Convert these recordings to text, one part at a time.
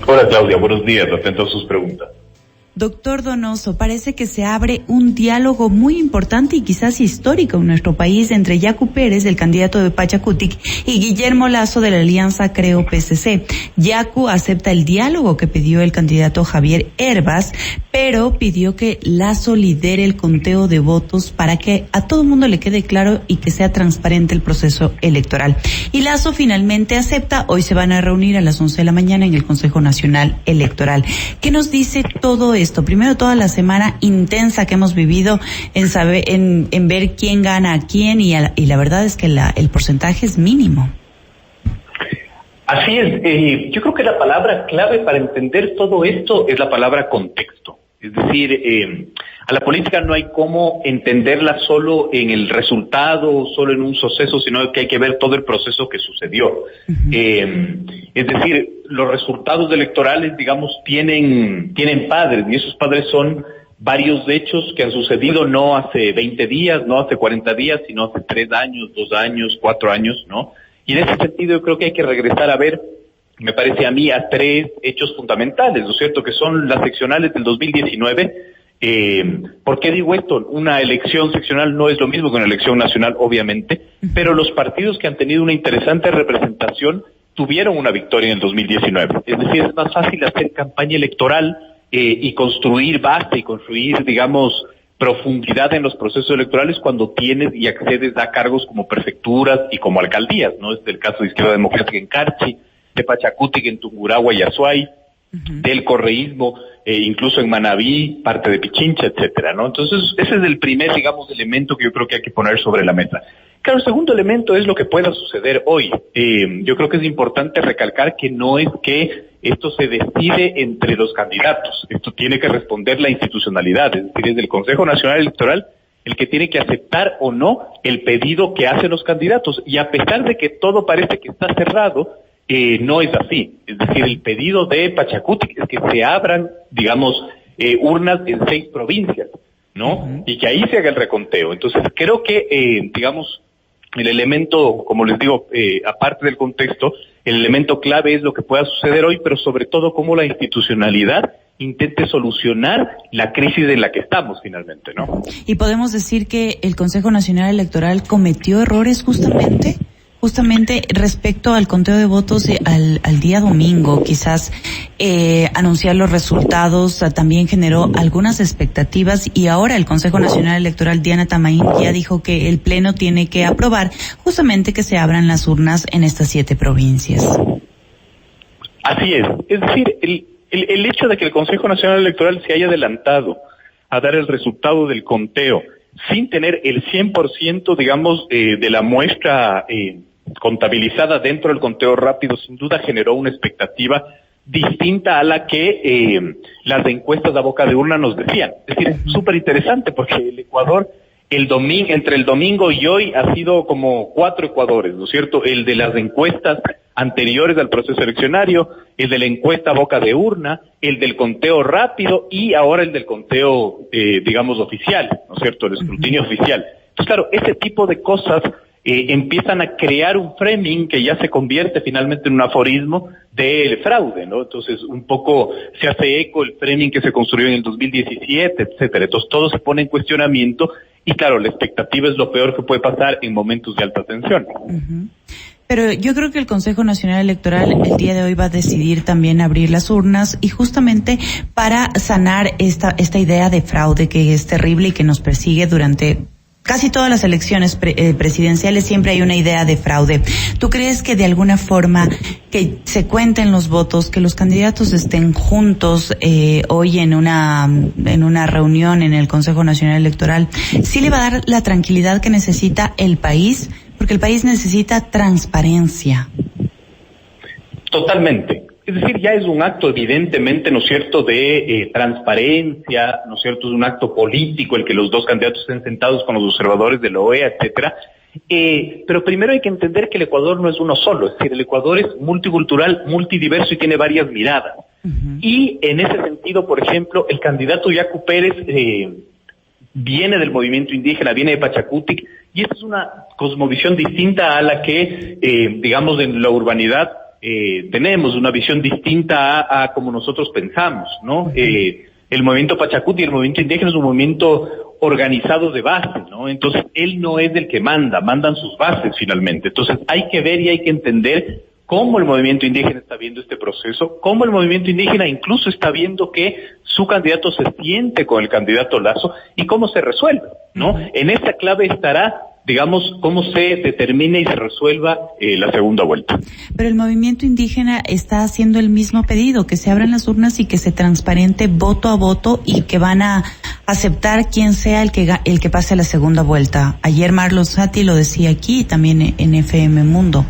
Hola Claudia, buenos días, atento a sus preguntas. Doctor Donoso, parece que se abre un diálogo muy importante y quizás histórico en nuestro país entre Yacu Pérez, el candidato de Pachacutic, y Guillermo Lasso de la Alianza Creo PSC. Yacu acepta el diálogo que pidió el candidato Javier Hervas, pero pidió que Lasso lidere el conteo de votos para que a todo el mundo le quede claro y que sea transparente el proceso electoral. Y Lasso finalmente acepta. Hoy se van a reunir a las 11 de la mañana en el Consejo Nacional Electoral. ¿Qué nos dice todo esto? Primero, toda la semana intensa que hemos vivido en ver quién gana a quién y la verdad es que el porcentaje es mínimo. Así es, yo creo que la palabra clave para entender todo esto es la palabra contexto. Es decir, a la política no hay cómo entenderla solo en el resultado, solo en un suceso, sino que hay que ver todo el proceso que sucedió. Es decir, los resultados electorales, digamos, tienen padres, y esos padres son varios hechos que han sucedido no hace 20 días, no hace 40 días, sino hace 3 años, 2 años, 4 años, ¿no? Y en ese sentido yo creo que hay que regresar a ver, me parece a mí, a 3 hechos fundamentales, ¿no es cierto?, que son las seccionales del 2019. ¿Por qué digo esto? Una elección seccional no es lo mismo que una elección nacional, obviamente, pero los partidos que han tenido una interesante representación tuvieron una victoria en el 2019. Es decir, es más fácil hacer campaña electoral y construir base y construir, digamos, profundidad en los procesos electorales cuando tienes y accedes a cargos como prefecturas y como alcaldías, ¿no? Es el caso de Izquierda Democrática en Carchi, de Pachacutic en Tungurahua y Azuay, del correísmo, incluso en Manabí, parte de Pichincha, etcétera, ¿no? Entonces, ese es el primer, digamos, elemento que yo creo que hay que poner sobre la mesa. Claro, el segundo elemento es lo que pueda suceder hoy. Yo creo que es importante recalcar que no es que esto se decide entre los candidatos. Esto tiene que responder la institucionalidad, es decir, es el Consejo Nacional Electoral el que tiene que aceptar o no el pedido que hacen los candidatos. Y a pesar de que todo parece que está cerrado, no es así. Es decir, el pedido de Pachacutic es que se abran, digamos, urnas en 6 provincias, ¿no? Y que ahí se haga el reconteo. Entonces, creo que, digamos, el elemento, como les digo, aparte del contexto, el elemento clave es lo que pueda suceder hoy, pero sobre todo cómo la institucionalidad intente solucionar la crisis en la que estamos finalmente, ¿no? Y podemos decir que el Consejo Nacional Electoral cometió errores justamente respecto al conteo de votos al día domingo. Quizás anunciar los resultados también generó algunas expectativas y ahora el Consejo Nacional Electoral, Diana Tamaín, ya dijo que el Pleno tiene que aprobar justamente que se abran las urnas en estas 7 provincias. Así es decir, el hecho de que el Consejo Nacional Electoral se haya adelantado a dar el resultado del conteo sin tener el 100%, digamos, de la muestra contabilizada dentro del conteo rápido, sin duda generó una expectativa distinta a la que las encuestas a boca de urna nos decían. Es decir, es súper interesante porque el Ecuador, entre el domingo y hoy ha sido como 4 Ecuadores, ¿no es cierto? El de las encuestas anteriores al proceso eleccionario, el de la encuesta a boca de urna, el del conteo rápido y ahora el del conteo, digamos, oficial, ¿no es cierto? El escrutinio oficial. Entonces, claro, ese tipo de cosas empiezan a crear un framing que ya se convierte finalmente en un aforismo del fraude, ¿no? Entonces, un poco se hace eco el framing que se construyó en el 2017, etcétera. Entonces, todo se pone en cuestionamiento y, claro, la expectativa es lo peor que puede pasar en momentos de alta tensión. Pero yo creo que el Consejo Nacional Electoral el día de hoy va a decidir también abrir las urnas y justamente para sanar esta idea de fraude que es terrible y que nos persigue durante casi todas las elecciones presidenciales. Siempre hay una idea de fraude. ¿Tú crees que de alguna forma que se cuenten los votos, que los candidatos estén juntos hoy en una reunión en el Consejo Nacional Electoral, sí le va a dar la tranquilidad que necesita el país? Porque el país necesita transparencia. Totalmente. Es decir, ya es un acto evidentemente, ¿no es cierto?, de transparencia, ¿no es cierto?, es un acto político el que los 2 candidatos estén sentados con los observadores de la OEA, etcétera. Pero primero hay que entender que el Ecuador no es uno solo, es decir, el Ecuador es multicultural, multidiverso y tiene varias miradas. Y en ese sentido, por ejemplo, el candidato Yacu Pérez viene del movimiento indígena, viene de Pachacutic, y esta es una cosmovisión distinta a la que, digamos, en la urbanidad tenemos una visión distinta a como nosotros pensamos, ¿no? El movimiento Pachacuti y el movimiento indígena es un movimiento organizado de base, ¿no? Entonces, él no es el que mandan sus bases finalmente. Entonces, hay que ver y hay que entender cómo el movimiento indígena está viendo este proceso, cómo el movimiento indígena incluso está viendo que su candidato se siente con el candidato Lasso y cómo se resuelve, ¿no? En esa clave estará, digamos, cómo se determine y se resuelva la segunda vuelta. Pero el movimiento indígena está haciendo el mismo pedido, que se abran las urnas y que se transparente voto a voto y que van a aceptar quién sea el que pase a la segunda vuelta. Ayer Marlon Satti lo decía aquí, también en FM Mundo.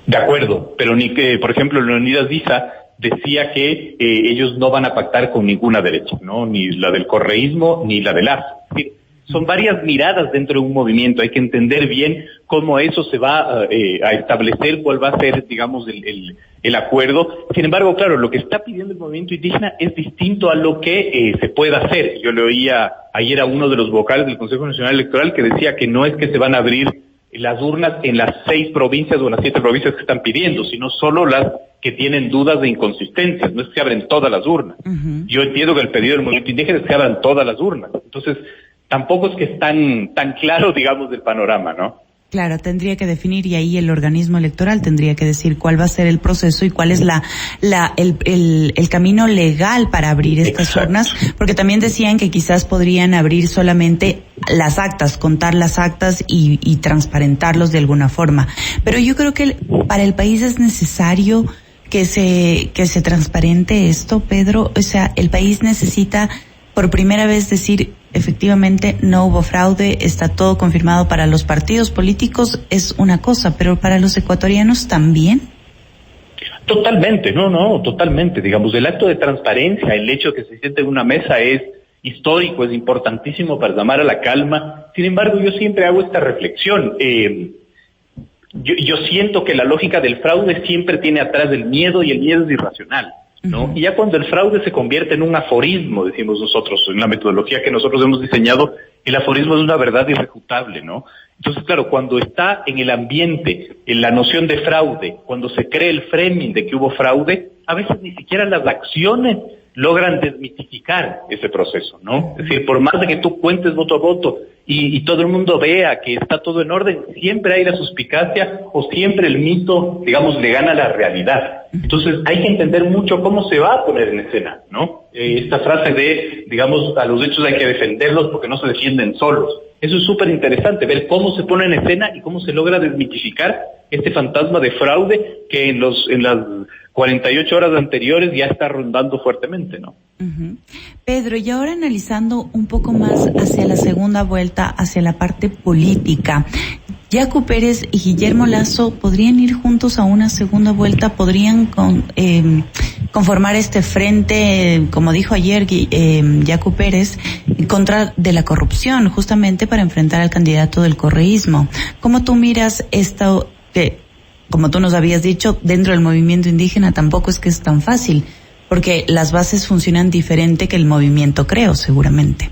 De acuerdo, pero ni que, por ejemplo, Leonidas Diza decía que ellos no van a pactar con ninguna derecha, ¿no? Ni la del correísmo ni la del Lasso. Es decir, son varias miradas dentro de un movimiento, hay que entender bien cómo eso se va a establecer, cuál va a ser, digamos, el acuerdo. Sin embargo, claro, lo que está pidiendo el movimiento indígena es distinto a lo que se pueda hacer. Yo le oía ayer a uno de los vocales del Consejo Nacional Electoral que decía que no es que se van a abrir las urnas en las 6 provincias o en las 7 provincias que están pidiendo, sino solo las que tienen dudas de inconsistencias, no es que se abren todas las urnas. Yo entiendo que el pedido del movimiento indígena es que se abran todas las urnas. Entonces, tampoco es que es tan claro, digamos, del panorama, ¿no? Claro, tendría que definir y ahí el organismo electoral tendría que decir cuál va a ser el proceso y cuál es el camino legal para abrir estas urnas, porque también decían que quizás podrían abrir solamente las actas, contar las actas y transparentarlos de alguna forma. Pero yo creo que para el país es necesario que se transparente esto, Pedro. O sea, el país necesita por primera vez decir efectivamente no hubo fraude, está todo confirmado. Para los partidos políticos es una cosa, pero para los ecuatorianos también. Totalmente, totalmente. Digamos, el acto de transparencia, el hecho de que se siente en una mesa es histórico, es importantísimo para llamar a la calma. Sin embargo, yo siempre hago esta reflexión. Yo siento que la lógica del fraude siempre tiene atrás el miedo y el miedo es irracional, ¿no? Y ya cuando el fraude se convierte en un aforismo, decimos nosotros, en la metodología que nosotros hemos diseñado, el aforismo es una verdad irrefutable, ¿no? Entonces, claro, cuando está en el ambiente, en la noción de fraude, cuando se cree el framing de que hubo fraude, a veces ni siquiera las acciones logran desmitificar ese proceso, ¿no? Es decir, por más de que tú cuentes voto a voto y todo el mundo vea que está todo en orden, siempre hay la suspicacia o siempre el mito, digamos, le gana la realidad. Entonces hay que entender mucho cómo se va a poner en escena, ¿no? Esta frase de, digamos, a los hechos hay que defenderlos porque no se defienden solos. Eso es súper interesante, ver cómo se pone en escena y cómo se logra desmitificar este fantasma de fraude que en las 48 horas anteriores ya está rondando fuertemente, ¿no? Pedro, y ahora analizando un poco más hacia la segunda vuelta, hacia la parte política, Yacu Pérez y Guillermo Lasso podrían ir juntos a una segunda vuelta, podrían conformar este frente, como dijo ayer Yacu Pérez, en contra de la corrupción, justamente para enfrentar al candidato del correísmo. ¿Cómo tú miras esto que, como tú nos habías dicho, dentro del movimiento indígena tampoco es que es tan fácil, porque las bases funcionan diferente que el movimiento Creo, seguramente?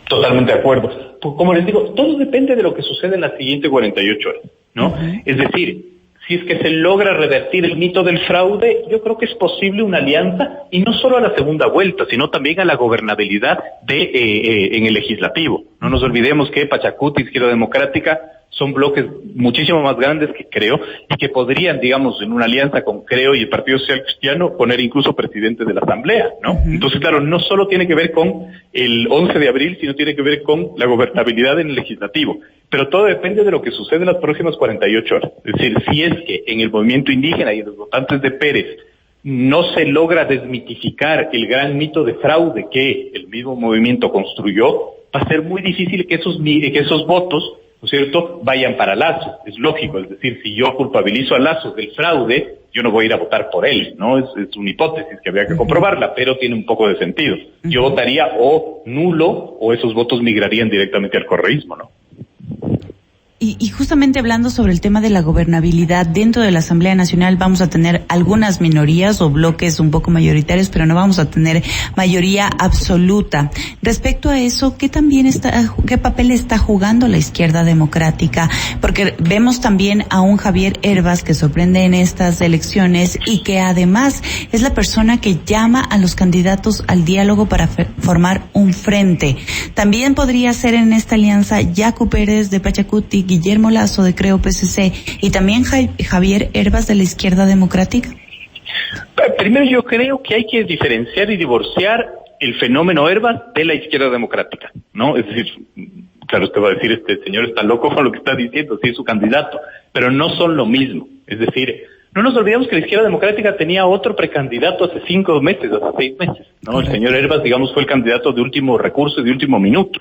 Totalmente de acuerdo. Como les digo, todo depende de lo que sucede en las siguientes 48 horas, ¿no? Es decir, si es que se logra revertir el mito del fraude, yo creo que es posible una alianza, y no solo a la segunda vuelta, sino también a la gobernabilidad en el legislativo. No nos olvidemos que Pachacuti, Izquierda Democrática, son bloques muchísimo más grandes que Creo, y que podrían, digamos, en una alianza con Creo y el Partido Social Cristiano, poner incluso presidente de la Asamblea, ¿no? Entonces, claro, no solo tiene que ver con el 11 de abril, sino tiene que ver con la gobernabilidad en el legislativo. Pero todo depende de lo que sucede en las próximas 48 horas. Es decir, si es que en el movimiento indígena y en los votantes de Pérez no se logra desmitificar el gran mito de fraude que el mismo movimiento construyó, va a ser muy difícil que esos votos, ¿no es cierto?, vayan para Lasso. Es lógico, es decir, si yo culpabilizo a Lasso del fraude, yo no voy a ir a votar por él, ¿no? Es una hipótesis que habría que comprobarla, pero tiene un poco de sentido. Yo votaría o nulo o esos votos migrarían directamente al correísmo, ¿no? Y justamente hablando sobre el tema de la gobernabilidad, dentro de la Asamblea Nacional vamos a tener algunas minorías o bloques un poco mayoritarios, pero no vamos a tener mayoría absoluta. Respecto a eso, ¿qué papel está jugando la izquierda democrática? Porque vemos también a un Javier Hervas que sorprende en estas elecciones y que además es la persona que llama a los candidatos al diálogo para formar un frente. También podría ser en esta alianza Yacu Pérez de Pachacuti, Guillermo Lasso de Creo PSC y también Javier Hervas de la Izquierda Democrática. Primero, yo creo que hay que diferenciar y divorciar el fenómeno Hervas de la Izquierda Democrática, ¿no? Es decir, claro, usted va a decir, este señor está loco con lo que está diciendo, sí es su candidato, pero no son lo mismo. Es decir, no nos olvidemos que la Izquierda Democrática tenía otro precandidato hace 5 meses, hace 6 meses, ¿no? Correcto. El señor Hervas, digamos, fue el candidato de último recurso y de último minuto.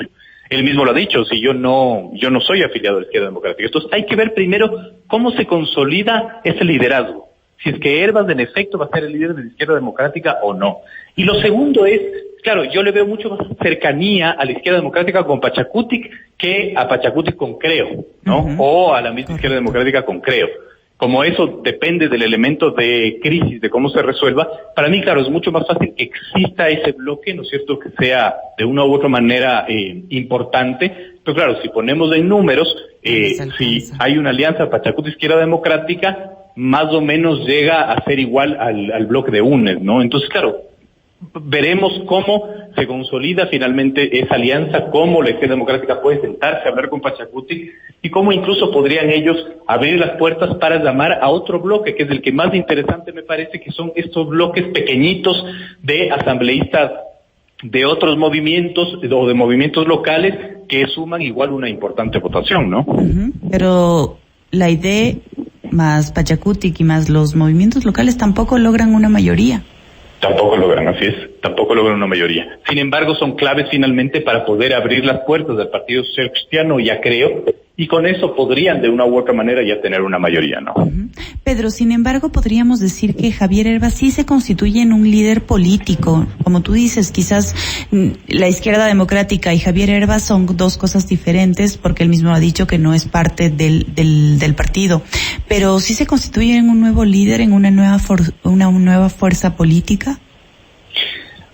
Él mismo lo ha dicho, si yo no soy afiliado a la Izquierda Democrática. Entonces hay que ver primero cómo se consolida ese liderazgo. Si es que Hervas en efecto va a ser el líder de la Izquierda Democrática o no. Y lo segundo es, claro, yo le veo mucho más cercanía a la Izquierda Democrática con Pachacutic que a Pachacutic con Creo, ¿no? O a la misma Izquierda Democrática con Creo. Como eso depende del elemento de crisis, de cómo se resuelva, para mí, claro, es mucho más fácil que exista ese bloque, ¿no es cierto?, que sea de una u otra manera importante. Pero claro, si ponemos en números, si hay una alianza Pachacuti-Izquierda Democrática, más o menos llega a ser igual al bloque de UNED, ¿no? Entonces, claro, veremos cómo se consolida finalmente esa alianza, cómo la Izquierda Democrática puede sentarse a hablar con Pachacuti y cómo incluso podrían ellos abrir las puertas para llamar a otro bloque, que es el que más interesante me parece, que son estos bloques pequeñitos de asambleístas de otros movimientos o de movimientos locales que suman igual una importante votación, ¿no? Pero la idea más Pachacutic y más los movimientos locales tampoco logran una mayoría. Tampoco logran, así es, tampoco logran una mayoría. Sin embargo, son claves finalmente para poder abrir las puertas del Partido Social Cristiano, ya creo, y con eso podrían de una u otra manera ya tener una mayoría, ¿no? Pedro, sin embargo, podríamos decir que Javier Hervas sí se constituye en un líder político. Como tú dices, quizás la Izquierda Democrática y Javier Hervas son dos cosas diferentes, porque él mismo ha dicho que no es parte del partido. Pero sí se constituye en un nuevo líder, en una nueva fuerza política.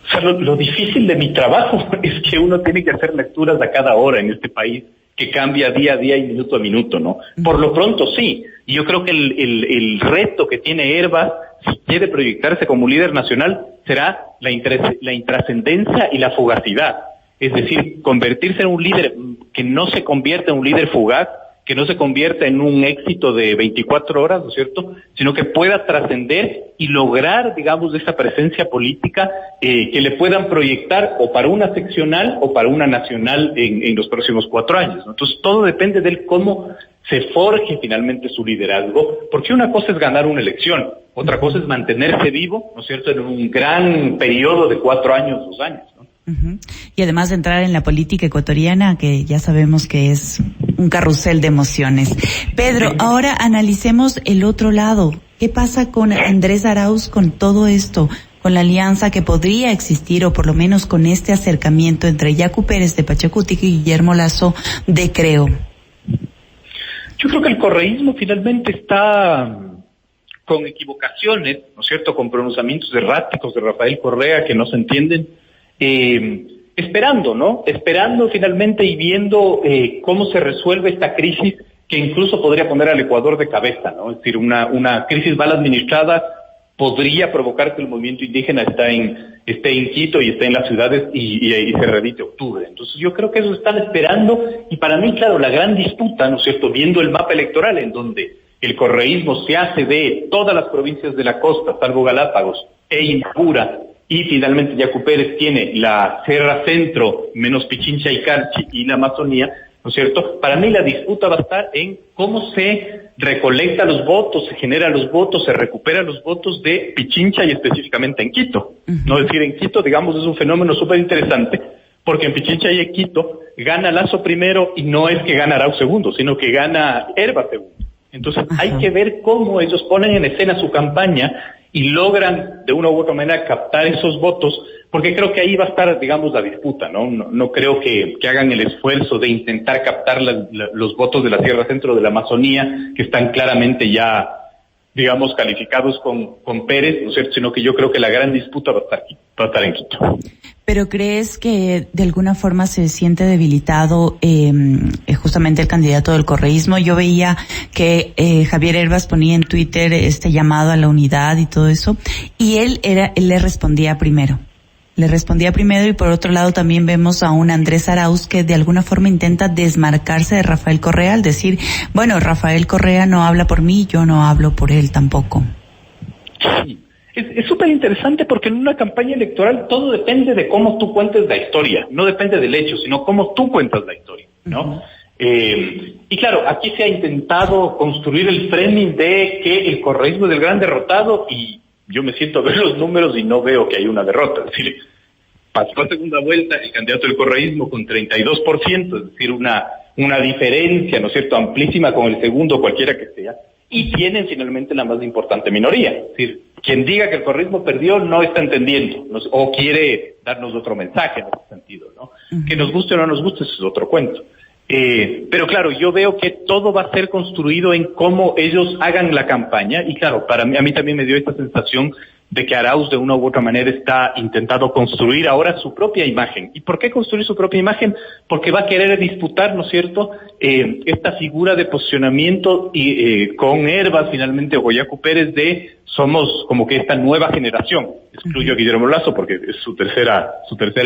O sea, lo difícil de mi trabajo es que uno tiene que hacer lecturas a cada hora en este país, que cambia día a día y minuto a minuto, ¿no? Por lo pronto sí, y yo creo que el reto que tiene Hervas, si quiere proyectarse como líder nacional, será la intrascendencia y la fugacidad. Es decir, convertirse en un líder que no se convierta en un líder fugaz, que no se convierta en un éxito de 24 horas, ¿no es cierto?, sino que pueda trascender y lograr, digamos, esa presencia política que le puedan proyectar o para una seccional o para una nacional en los próximos 4 años, ¿no? Entonces, todo depende de él cómo se forje finalmente su liderazgo, porque una cosa es ganar una elección, otra cosa es mantenerse vivo, ¿no es cierto?, en un gran periodo de 4 años, 2 años, ¿no? Y además de entrar en la política ecuatoriana, que ya sabemos que es un carrusel de emociones. Pedro, ahora analicemos el otro lado. ¿Qué pasa con Andrés Arauz con todo esto? Con la alianza que podría existir, o por lo menos con este acercamiento entre Yacu Pérez de Pachacutic y Guillermo Lasso de Creo. Yo creo que el correísmo finalmente está con equivocaciones, ¿no es cierto?, con pronunciamientos erráticos de Rafael Correa que no se entienden, esperando, ¿no? Esperando finalmente y viendo cómo se resuelve esta crisis que incluso podría poner al Ecuador de cabeza, ¿no? Es decir, una crisis mal administrada podría provocar que el movimiento indígena esté en Quito y esté en las ciudades y se reedite octubre. Entonces yo creo que eso están esperando, y para mí, claro, la gran disputa, ¿no es cierto?, viendo el mapa electoral en donde el correísmo se hace de todas las provincias de la costa, salvo Galápagos, e Imbabura, y finalmente Yacu Pérez tiene la Sierra Centro, menos Pichincha y Carchi, y la Amazonía, ¿no es cierto? Para mí la disputa va a estar en cómo se recolecta los votos, se generan los votos, se recuperan los votos de Pichincha y específicamente en Quito. No, es decir, en Quito, digamos, es un fenómeno súper interesante, porque en Pichincha y en Quito gana Lasso primero, y no es que gana Arauz segundo, sino que gana Hervas segundo. Entonces hay que ver cómo ellos ponen en escena su campaña y logran de una u otra manera captar esos votos porque creo que ahí va a estar, digamos, la disputa, ¿no? No creo que hagan el esfuerzo de intentar captar los votos de la Sierra Centro de la Amazonía, que están claramente ya, digamos, calificados con Pérez, ¿no es cierto? Sino que yo creo que la gran disputa va a estar en Quito. ¿Pero crees que de alguna forma se siente debilitado justamente el candidato del correísmo? Yo veía que Javier Hervas ponía en Twitter este llamado a la unidad y todo eso, y él le respondía primero. Y por otro lado también vemos a un Andrés Arauz que de alguna forma intenta desmarcarse de Rafael Correa al decir, bueno, Rafael Correa no habla por mí, yo no hablo por él tampoco. Sí. Es súper interesante porque en una campaña electoral todo depende de cómo tú cuentes la historia, no depende del hecho, sino cómo tú cuentas la historia, ¿no? Uh-huh. Y claro, aquí se ha intentado construir el framing de que el correísmo es el gran derrotado, y yo me siento a ver los números y no veo que hay una derrota. Es decir, pasó a segunda vuelta el candidato del correísmo con 32%, es decir, una diferencia, ¿no es cierto?, amplísima con el segundo, cualquiera que sea, y tienen finalmente la más importante minoría. Es decir, quien diga que el correísmo perdió no está entendiendo, o quiere darnos otro mensaje en ese sentido, ¿no? Uh-huh. Que nos guste o no nos guste, eso es otro cuento. Pero claro, yo veo que todo va a ser construido en cómo ellos hagan la campaña, y claro, a mí también me dio esta sensación de que Arauz de una u otra manera está intentando construir ahora su propia imagen. ¿Y por qué construir su propia imagen? Porque va a querer disputar, ¿no es cierto?, esta figura de posicionamiento y con Hervas, finalmente, o Yacu Pérez, de somos como que esta nueva generación. Excluyo a Guillermo Lasso porque es su tercera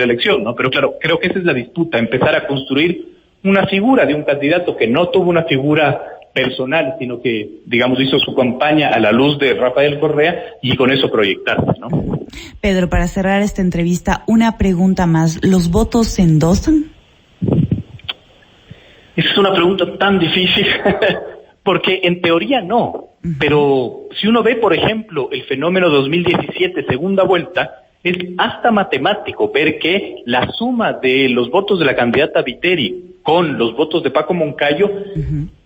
elección, ¿no? Pero claro, creo que esa es la disputa, empezar a construir una figura de un candidato que no tuvo una figura personal, sino que, digamos, hizo su campaña a la luz de Rafael Correa y con eso proyectarse, ¿no? Pedro, para cerrar esta entrevista, una pregunta más. ¿Los votos se endosan? Esa es una pregunta tan difícil, porque en teoría no, pero si uno ve, por ejemplo, el fenómeno 2017, segunda vuelta, es hasta matemático ver que la suma de los votos de la candidata Viteri con los votos de Paco Moncayo,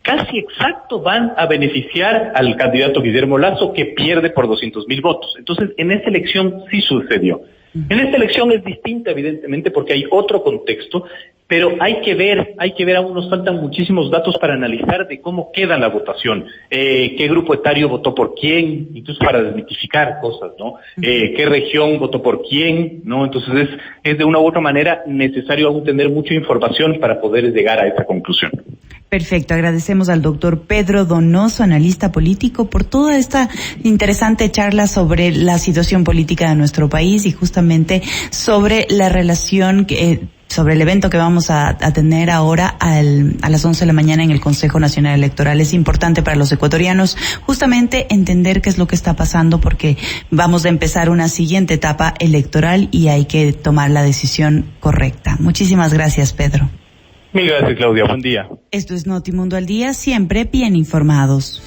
casi exacto van a beneficiar al candidato Guillermo Lasso, que pierde por 200,000 votos. Entonces, en esta elección sí sucedió. En esta elección es distinta, evidentemente, porque hay otro contexto, pero hay que ver, aún nos faltan muchísimos datos para analizar de cómo queda la votación, qué grupo etario votó por quién, incluso para desmitificar cosas, ¿no? Qué región votó por quién, ¿no? Entonces es de una u otra manera necesario aún tener mucha información para poder llegar a esa conclusión. Perfecto, agradecemos al doctor Pedro Donoso, analista político, por toda esta interesante charla sobre la situación política de nuestro país y justamente sobre la relación sobre el evento que vamos a tener ahora a las 11 de la mañana en el Consejo Nacional Electoral. Es importante para los ecuatorianos justamente entender qué es lo que está pasando, porque vamos a empezar una siguiente etapa electoral y hay que tomar la decisión correcta. Muchísimas gracias, Pedro. Mil gracias, Claudia. Buen día. Esto es Notimundo al Día, siempre bien informados.